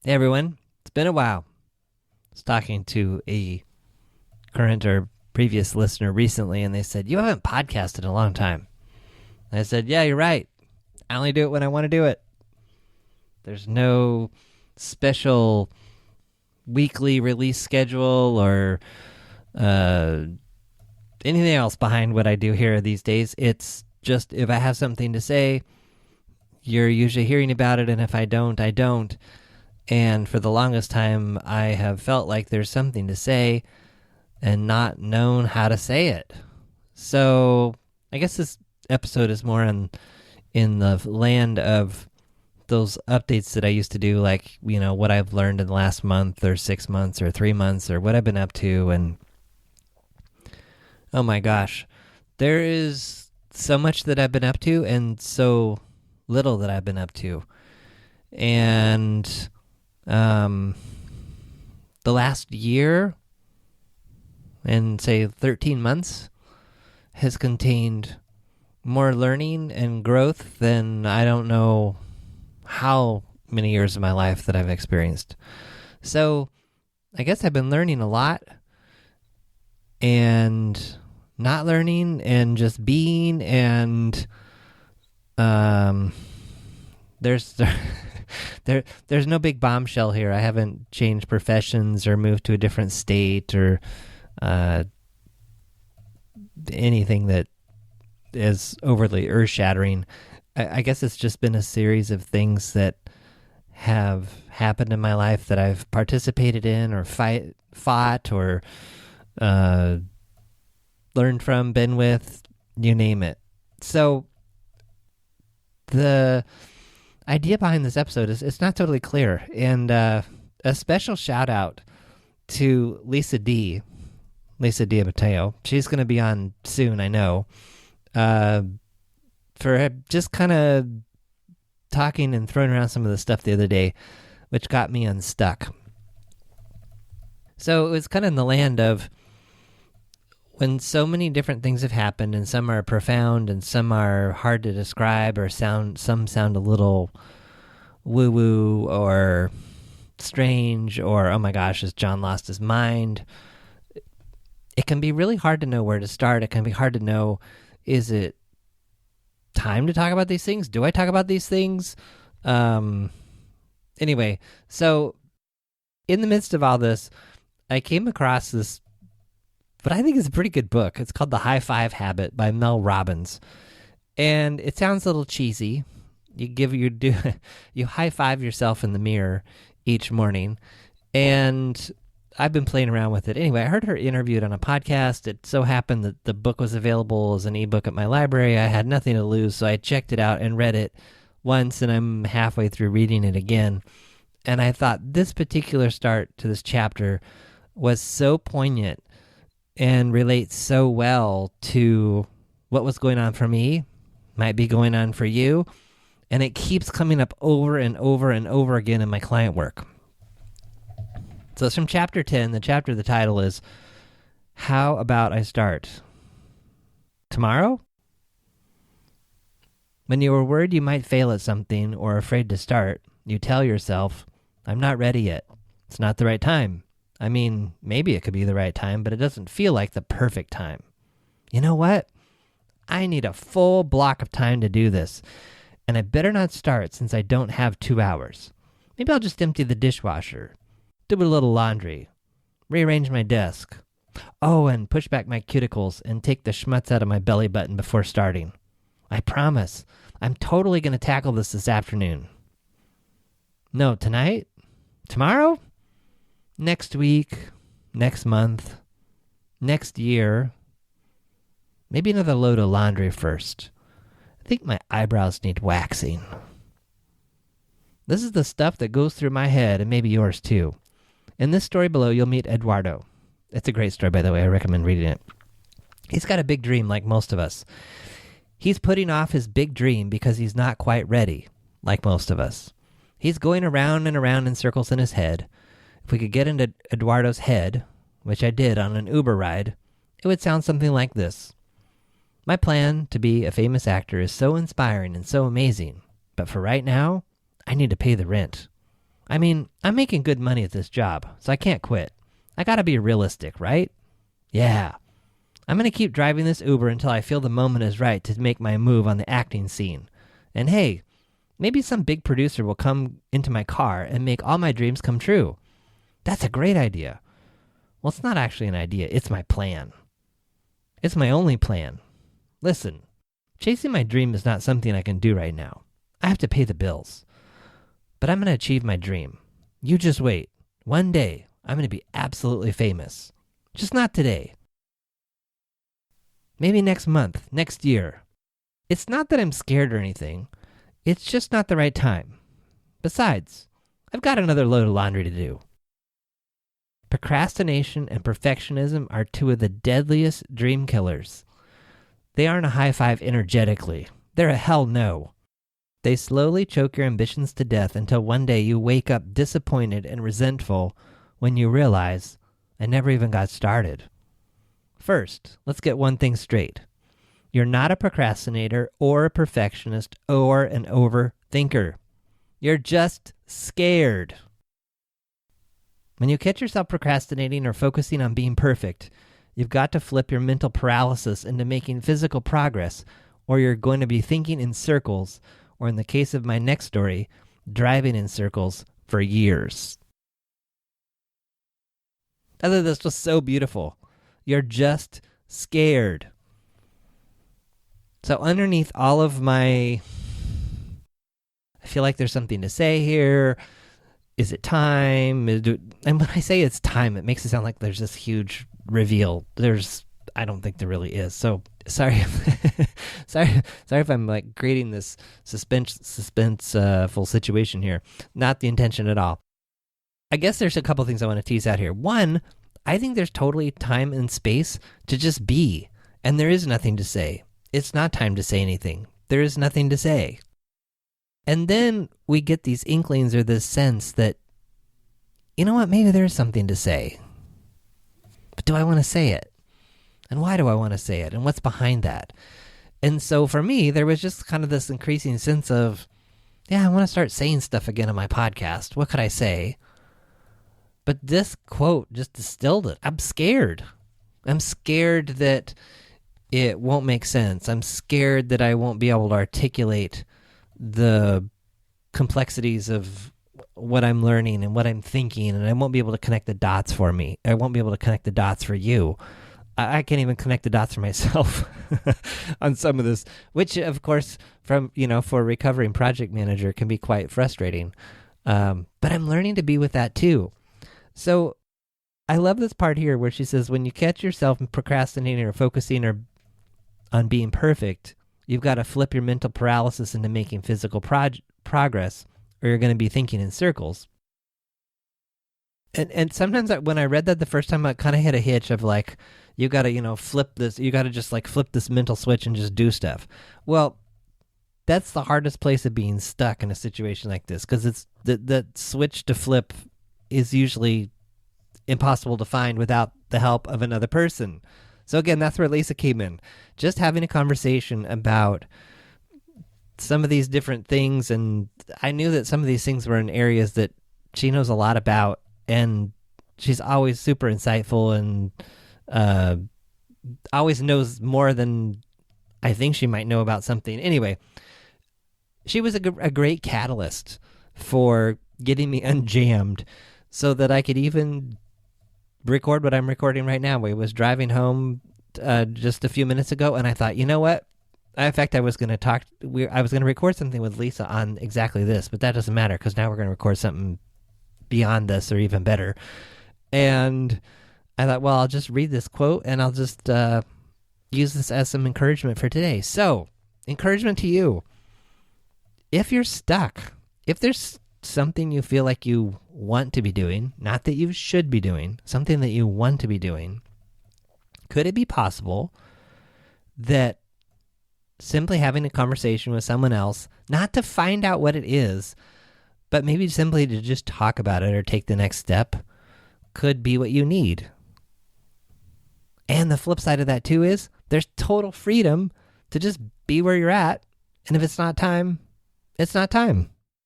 Hey everyone, it's been a while. I was talking to a current or previous listener recently, and they said, "You haven't podcasted in a long time." And I said, "Yeah, you're right. I only do it when I want to do it. There's no special weekly release schedule or anything else behind what I do here these days. It's just if I have something to say, you're usually hearing about it, and if I don't, I don't." And for the longest time, I have felt like there's something to say and not known how to say it. So I guess this episode is more in the land of those updates that I used to do, like, what I've learned in the last month or 6 months or 3 months or what I've been up to. And oh my gosh, there is so much that I've been up to and so little that I've been up to. And the last year and say 13 months has contained more learning and growth than I don't know how many years of my life that I've experienced. So I guess I've been learning a lot and not learning and just being, and there's no big bombshell here. I haven't changed professions or moved to a different state or anything that is overly earth-shattering. I guess it's just been a series of things that have happened in my life that I've participated in or fought or learned from, been with, you name it. So the idea behind this episode is it's not totally clear. And a special shout out to Lisa Mateo. She's going to be on soon, I know, for just kind of talking and throwing around some of the stuff the other day, which got me unstuck. So it was kind of in the land of when so many different things have happened, and some are profound and some are hard to describe, or some sound a little woo-woo or strange, or oh my gosh, has John lost his mind? It can be really hard to know where to start. It can be hard to know, is it time to talk about these things? Do I talk about these things? Anyway, so in the midst of all this, I came across this, but I think it's a pretty good book. It's called The High Five Habit by Mel Robbins. And it sounds a little cheesy. You high five yourself in the mirror each morning. And I've been playing around with it. Anyway, I heard her interviewed on a podcast. It so happened that the book was available as an ebook at my library. I had nothing to lose, so I checked it out and read it once, and I'm halfway through reading it again. And I thought this particular start to this chapter was so poignant and relates so well to what was going on for me, might be going on for you, and it keeps coming up over and over and over again in my client work. So it's from chapter 10. The title is, How About I Start? Tomorrow? When you are worried you might fail at something or afraid to start, you tell yourself, I'm not ready yet. It's not the right time. I mean, maybe it could be the right time, but it doesn't feel like the perfect time. You know what? I need a full block of time to do this, and I better not start since I don't have 2 hours. Maybe I'll just empty the dishwasher, do a little laundry, rearrange my desk. Oh, and push back my cuticles and take the schmutz out of my belly button before starting. I promise, I'm totally going to tackle this afternoon. No, tonight? Tomorrow? Next week? Next month? Next year? Maybe another load of laundry first. I think my eyebrows need waxing. This is the stuff that goes through my head, and maybe yours too. In this story below, you'll meet Eduardo. It's a great story, by the way. I recommend reading it. He's got a big dream like most of us. He's putting off his big dream because he's not quite ready, like most of us. He's going around and around in circles in his head. If we could get into Eduardo's head, which I did on an Uber ride, it would sound something like this. My plan to be a famous actor is so inspiring and so amazing, but for right now, I need to pay the rent. I mean, I'm making good money at this job, so I can't quit. I gotta be realistic, right? Yeah. I'm gonna keep driving this Uber until I feel the moment is right to make my move on the acting scene. And hey, maybe some big producer will come into my car and make all my dreams come true. That's a great idea. Well, it's not actually an idea, it's my plan. It's my only plan. Listen, chasing my dream is not something I can do right now. I have to pay the bills. But I'm going to achieve my dream. You just wait. One day, I'm going to be absolutely famous. Just not today. Maybe next month, next year. It's not that I'm scared or anything. It's just not the right time. Besides, I've got another load of laundry to do. Procrastination and perfectionism are two of the deadliest dream killers. They aren't a high five energetically. They're a hell no. They slowly choke your ambitions to death until one day you wake up disappointed and resentful when you realize, I never even got started. First, let's get one thing straight. You're not a procrastinator or a perfectionist or an overthinker. You're just scared. When you catch yourself procrastinating or focusing on being perfect, you've got to flip your mental paralysis into making physical progress, or you're going to be thinking in circles, or in the case of my next story, driving in circles for years. I thought this was so beautiful. You're just scared. So underneath all of my, I feel like there's something to say here. Is it time? And when I say it's time, it makes it sound like there's this huge reveal. I don't think there really is. So sorry, sorry if I'm like creating this suspenseful situation here. Not the intention at all. I guess there's a couple things I want to tease out here. One, I think there's totally time and space to just be, and there is nothing to say. It's not time to say anything. There is nothing to say. And then we get these inklings or this sense that, you know what, maybe there is something to say. But do I want to say it? And why do I want to say it? And what's behind that? And so for me, there was just kind of this increasing sense of, yeah, I want to start saying stuff again on my podcast. What could I say? But this quote just distilled it. I'm scared. I'm scared that it won't make sense. I'm scared that I won't be able to articulate the complexities of what I'm learning and what I'm thinking, and I won't be able to connect the dots for me. I won't be able to connect the dots for you. I can't even connect the dots for myself on some of this, which of course for a recovering project manager can be quite frustrating. But I'm learning to be with that too. So I love this part here where she says, when you catch yourself procrastinating or focusing on being perfect, you've got to flip your mental paralysis into making physical progress, or you're going to be thinking in circles. And sometimes when I read that the first time, I kind of hit a hitch of like, you got to, flip this. You got to just like flip this mental switch and just do stuff. Well, that's the hardest place of being stuck in a situation like this, because it's the switch to flip is usually impossible to find without the help of another person. So again, that's where Lisa came in. Just having a conversation about some of these different things, and I knew that some of these things were in areas that she knows a lot about, and she's always super insightful and always knows more than I think she might know about something. Anyway, she was a great catalyst for getting me unjammed so that I could even record what I'm recording right now. I was driving home just a few minutes ago, and I thought, you know what? In fact, I was going to record something with Lisa on exactly this, but that doesn't matter because now we're going to record something beyond this or even better. And I thought, well, I'll just read this quote and I'll just use this as some encouragement for today. So, encouragement to you. If you're stuck, if there's something you feel like you want to be doing, not that you should be doing, something that you want to be doing, could it be possible that simply having a conversation with someone else, not to find out what it is, but maybe simply to just talk about it or take the next step, could be what you need? And the flip side of that too is there's total freedom to just be where you're at. And if it's not time, it's not time.